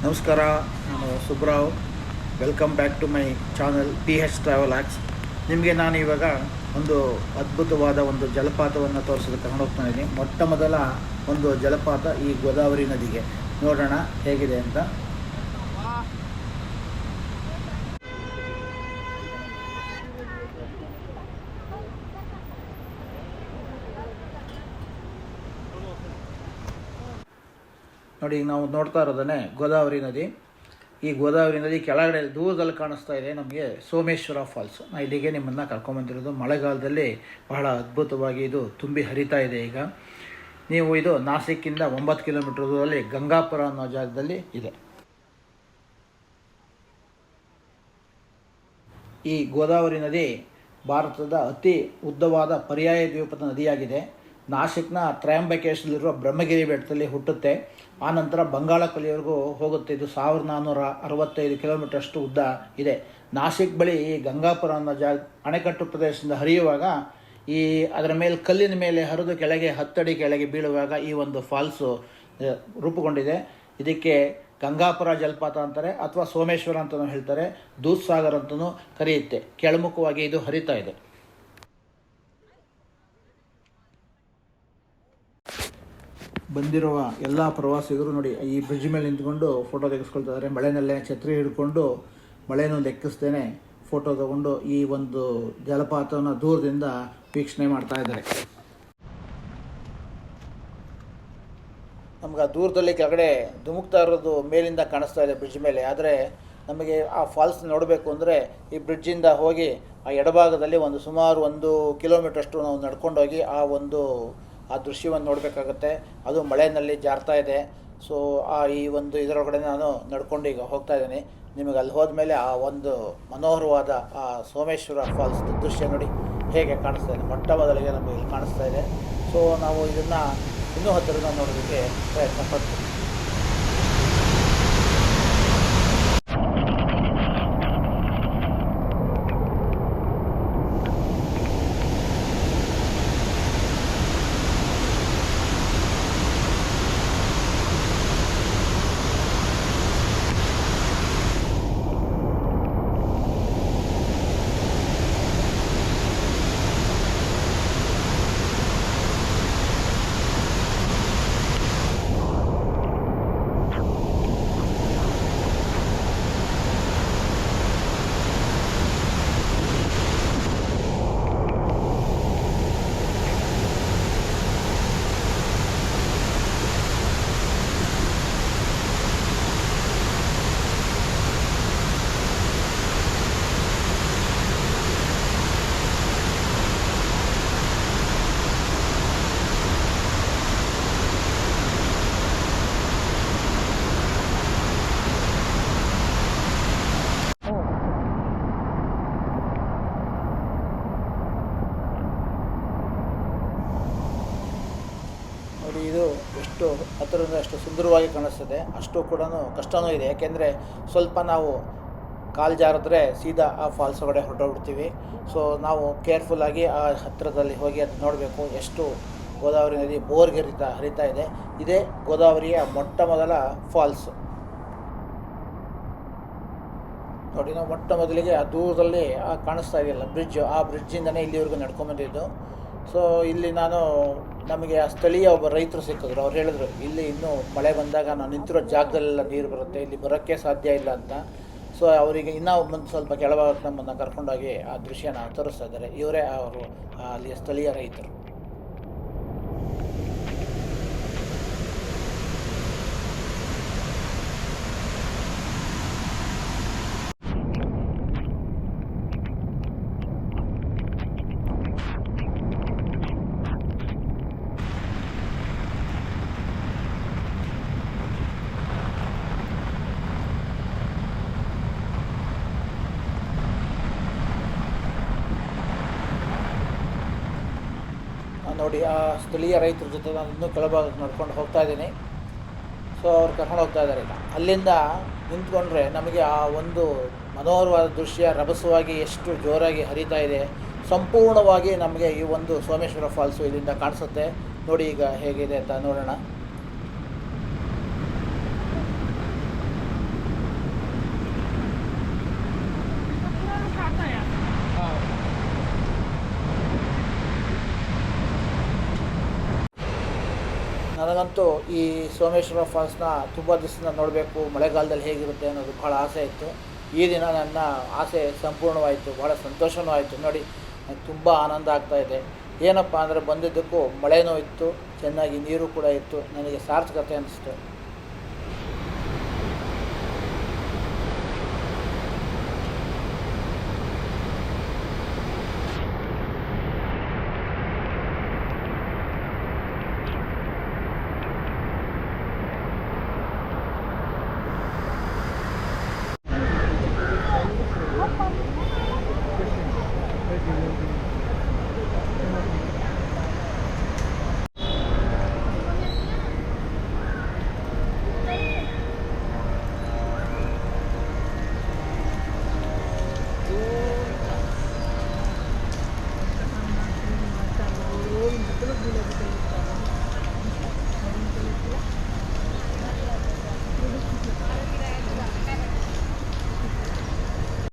ನಮಸ್ಕಾರ, ನಾನು Subrao. Welcome back to my channel PH travel ಆಕ್ಸ್. ನಿಮಗೆ ನಾನು ಇವಾಗ ಒಂದು ಅದ್ಭುತವಾದ ಒಂದು ಜಲಪಾತವನ್ನು ತೋರಿಸೋದಕ್ಕೆ ಕರ್ಕೊಂಡು ಹೋಗ್ತಾ ಇದ್ದೀನಿ. ಮೊಟ್ಟ ಮೊದಲ ಒಂದು ಜಲಪಾತ ಈ ಗೋದಾವರಿ ನದಿಗೆ. ನೋಡೋಣ ಹೇಗಿದೆ ಅಂತ. ನೋಡಿ, ಈಗ ನಾವು ನೋಡ್ತಾ ಇರೋದನ್ನೇ ಗೋದಾವರಿ ನದಿ. ಈ ಗೋದಾವರಿ ನದಿ ಕೆಳಗಡೆ ದೂರದಲ್ಲಿ ಕಾಣಿಸ್ತಾ ಇದೆ ನಮಗೆ ಸೋಮೇಶ್ವರ ಫಾಲ್ಸ್. ನಾನು ಇಲ್ಲಿಗೆ ನಿಮ್ಮನ್ನು ಕರ್ಕೊಂಬಂದಿರೋದು. ಮಳೆಗಾಲದಲ್ಲಿ ಬಹಳ ಅದ್ಭುತವಾಗಿ ಇದು ತುಂಬಿ ಹರಿತಾ ಇದೆ. ಈಗ ನೀವು ಇದು ನಾಸಿಕ್ಕಿಂದ 9 ಕಿಲೋಮೀಟರ್ ದೂರದಲ್ಲಿ ಗಂಗಾಪುರ ಅನ್ನೋ ಜಾಗದಲ್ಲಿ ಇದೆ. ಈ ಗೋದಾವರಿ ನದಿ ಭಾರತದ ಅತಿ ಉದ್ದವಾದ ಪರ್ಯಾಯ ದ್ವೀಪದ ನದಿಯಾಗಿದೆ. ನಾಸಿಕ್ನ ತ್ರಯಂಬಕೇಶ್ವರಲ್ಲಿರುವ ಬ್ರಹ್ಮಗಿರಿ ಬೆಟ್ಟದಲ್ಲಿ ಹುಟ್ಟುತ್ತೆ. ಆನಂತರ ಬಂಗಾಳ ಕೊಲ್ಲಿಯವರೆಗೂ ಹೋಗುತ್ತೆ. ಇದು 1465 ಕಿಲೋಮೀಟರ್ ಅಷ್ಟು ಉದ್ದ ಇದೆ. ನಾಸಿಕ್ ಬಳಿ ಈ ಗಂಗಾಪುರ ಅನ್ನೋ ಅಣೆಕಟ್ಟು ಪ್ರದೇಶದಿಂದ ಹರಿಯುವಾಗ ಅದರ ಮೇಲೆ ಕಲ್ಲಿನ ಮೇಲೆ ಹರಿದು ಕೆಳಗೆ 10 ಅಡಿ ಕೆಳಗೆ ಬೀಳುವಾಗ ಈ ಒಂದು ಫಾಲ್ಸು ರೂಪುಗೊಂಡಿದೆ. ಇದಕ್ಕೆ ಗಂಗಾಪುರ ಜಲಪಾತ ಅಂತಾರೆ, ಅಥವಾ ಸೋಮೇಶ್ವರ ಅಂತಲೂ ಹೇಳ್ತಾರೆ, ದೂದ್ ಸಾಗರ್ ಅಂತಲೂ ಕರೆಯುತ್ತೆ. ಕೆಳಮುಖವಾಗಿ ಇದು ಹರಿತಾ ಇದೆ. ಬಂದಿರುವ ಎಲ್ಲ ಪ್ರವಾಸಿಗರು ನೋಡಿ ಈ ಬ್ರಿಡ್ಜ್ ಮೇಲೆ ನಿಂತ್ಕೊಂಡು ಫೋಟೋ ತೆಗೆಸ್ಕೊಳ್ತಾ ಇದ್ದಾರೆ. ಮಳೆನಲ್ಲೇ ಛತ್ರಿ ಹಿಡ್ಕೊಂಡು ಮಳೆನೂ ಲೆಕ್ಕಿಸ್ತೇನೆ ಫೋಟೋ ತಗೊಂಡು ಈ ಒಂದು ಜಲಪಾತವನ್ನು ದೂರದಿಂದ ವೀಕ್ಷಣೆ ಮಾಡ್ತಾ ಇದ್ದಾರೆ. ನಮ್ಗೆ ಆ ದೂರದಲ್ಲಿ ಕೆಳಗಡೆ ಧುಮುಕ್ತಾ ಇರೋದು ಮೇಲಿಂದ ಕಾಣಿಸ್ತಾ ಇದೆ ಬ್ರಿಡ್ಜ್ ಮೇಲೆ. ಆದರೆ ನಮಗೆ ಆ ಫಾಲ್ಸ್ ನೋಡಬೇಕು ಅಂದರೆ ಈ ಬ್ರಿಡ್ಜಿಂದ ಹೋಗಿ ಆ ಎಡಭಾಗದಲ್ಲಿ ಸುಮಾರು 1 ಕಿಲೋಮೀಟರ್ ಅಷ್ಟು ನಾವು ನಡ್ಕೊಂಡೋಗಿ ಆ ದೃಶ್ಯವನ್ನು ನೋಡಬೇಕಾಗತ್ತೆ. ಅದು ಮಳೆಯಲ್ಲಿ ಜಾರ್ತಾ ಇದೆ. ಸೊ ಈ ಇದರೊಳಗಡೆ ನಾನು ನಡ್ಕೊಂಡು ಈಗ ಹೋಗ್ತಾ ಇದ್ದೀನಿ. ನಿಮಗೆ ಅಲ್ಲಿ ಹೋದ್ಮೇಲೆ ಆ ಒಂದು ಮನೋಹರವಾದ ಆ ಸೋಮೇಶ್ವರ ಫಾಲ್ಸ್ ದೃಶ್ಯ ನೋಡಿ ಹೇಗೆ ಕಾಣಿಸ್ತಾ ಇದೆ. ಮೊಟ್ಟ ಮೊದಲಿಗೆ ನಮಗೆ ಇಲ್ಲಿ ಕಾಣಿಸ್ತಾ ಇದೆ. ಸೊ ನಾವು ಇದನ್ನು ಇನ್ನೂ ಹತ್ತಿರದಿಂದ ನೋಡೋದಕ್ಕೆ ಪ್ರಯತ್ನ ಪಡ್ತೀವಿ. ನೋಡಿ, ಇದು ಎಷ್ಟು ಹತ್ತಿರದಿಂದ ಅಷ್ಟು ಸುಂದರವಾಗಿ ಕಾಣಿಸ್ತದೆ. ಅಷ್ಟು ಕೂಡ ಕಷ್ಟವೂ ಇದೆ. ಯಾಕೆಂದರೆ ಸ್ವಲ್ಪ ನಾವು ಕಾಲು ಜಾರಿದ್ರೆ ಸೀದಾ ಆ ಫಾಲ್ಸ್ ಒಳಗಡೆ ಹೊರಟೋಗ್ಬಿಡ್ತೀವಿ. ಸೊ ನಾವು ಕೇರ್ಫುಲ್ಲಾಗಿ ಆ ಹತ್ತಿರದಲ್ಲಿ ಹೋಗಿ ಅದು ನೋಡಬೇಕು. ಎಷ್ಟು ಗೋದಾವರಿ ನದಿ ಬೋರ್ಗೆ ಹರಿತಾ ಇದೆ. ಇದೇ ಗೋದಾವರಿಯ ಮೊಟ್ಟ ಮೊದಲ ಫಾಲ್ಸು. ನೋಡಿ, ನಾವು ಮೊಟ್ಟ ಮೊದಲಿಗೆ ಆ ದೂರದಲ್ಲಿ ಕಾಣಿಸ್ತಾ ಇದೆಯಲ್ಲ ಬ್ರಿಡ್ಜ್, ಆ ಬ್ರಿಡ್ಜಿಂದನೇ ಇಲ್ಲಿವರೆಗೂ ನಡ್ಕೊಂಬಂದಿದ್ದು. ಸೊ ಇಲ್ಲಿ ನಮಗೆ ಆ ಸ್ಥಳೀಯ ಒಬ್ಬ ರೈತರು ಸಿಕ್ಕಿದ್ರು. ಅವ್ರು ಹೇಳಿದ್ರು, ಇಲ್ಲಿ ಇನ್ನೂ ಮಳೆ ಬಂದಾಗ ನಾವು ನಿಂತಿರೋ ಜಾಗದಲ್ಲೆಲ್ಲ ನೀರು ಬರುತ್ತೆ, ಇಲ್ಲಿ ಬರೋಕ್ಕೆ ಸಾಧ್ಯ ಇಲ್ಲ ಅಂತ. ಸೊ ಅವರಿಗೆ ಇನ್ನೂ ಸ್ವಲ್ಪ ಕೆಳಭಾಗಕ್ಕೆ ನಮ್ಮನ್ನು ಕರ್ಕೊಂಡೋಗಿ ಆ ದೃಶ್ಯನ ತೋರಿಸ್ತಾ ಇದ್ದಾರೆ. ಇವರೇ ಅವರು ಅಲ್ಲಿಯ ಸ್ಥಳೀಯ ರೈತರು. ನೋಡಿ, ಆ ಸ್ಥಳೀಯ ರೈತರ ಜೊತೆ ನಾನು ಇನ್ನೂ ಕೆಳಭಾಗಕ್ಕೆ ನಡ್ಕೊಂಡು ಹೋಗ್ತಾ ಇದ್ದೀನಿ. ಸೊ ಅವ್ರು ಕರ್ಕೊಂಡು ಹೋಗ್ತಾ ಇದ್ದಾರೆ. ಈಗ ಅಲ್ಲಿಂದ ನಿಂತ್ಕೊಂಡ್ರೆ ನಮಗೆ ಆ ಒಂದು ಮನೋಹರವಾದ ದೃಶ್ಯ ರಭಸವಾಗಿ ಎಷ್ಟು ಜೋರಾಗಿ ಹರಿತಾ ಇದೆ. ಸಂಪೂರ್ಣವಾಗಿ ನಮಗೆ ಈ ಒಂದು ಸೋಮೇಶ್ವರ ಫಾಲ್ಸು ಇಲ್ಲಿಂದ ಕಾಣಿಸುತ್ತೆ. ನೋಡಿ ಈಗ ಹೇಗಿದೆ ಅಂತ ನೋಡೋಣ. ನನಗಂತೂ ಈ ಸೋಮೇಶ್ವರ ಫಾಲ್ಸ್ನ ತುಂಬ ದಿವಸದಿಂದ ನೋಡಬೇಕು, ಮಳೆಗಾಲದಲ್ಲಿ ಹೇಗಿರುತ್ತೆ ಅನ್ನೋದು ಭಾಳ ಆಸೆ ಇತ್ತು. ಈ ದಿನ ನನ್ನ ಆಸೆ ಸಂಪೂರ್ಣವಾಯಿತು. ಭಾಳ ಸಂತೋಷವೂ ಆಯಿತು. ನೋಡಿ, ನನಗೆ ತುಂಬ ಆನಂದ ಆಗ್ತಾಯಿದೆ. ಏನಪ್ಪ ಅಂದರೆ ಬಂದಿದ್ದಕ್ಕೂ ಮಳೆನೂ ಇತ್ತು, ಚೆನ್ನಾಗಿ ನೀರು ಕೂಡ ಇತ್ತು. ನನಗೆ ಸಾರ್ಥಕತೆ ಅನ್ನಿಸ್ತು.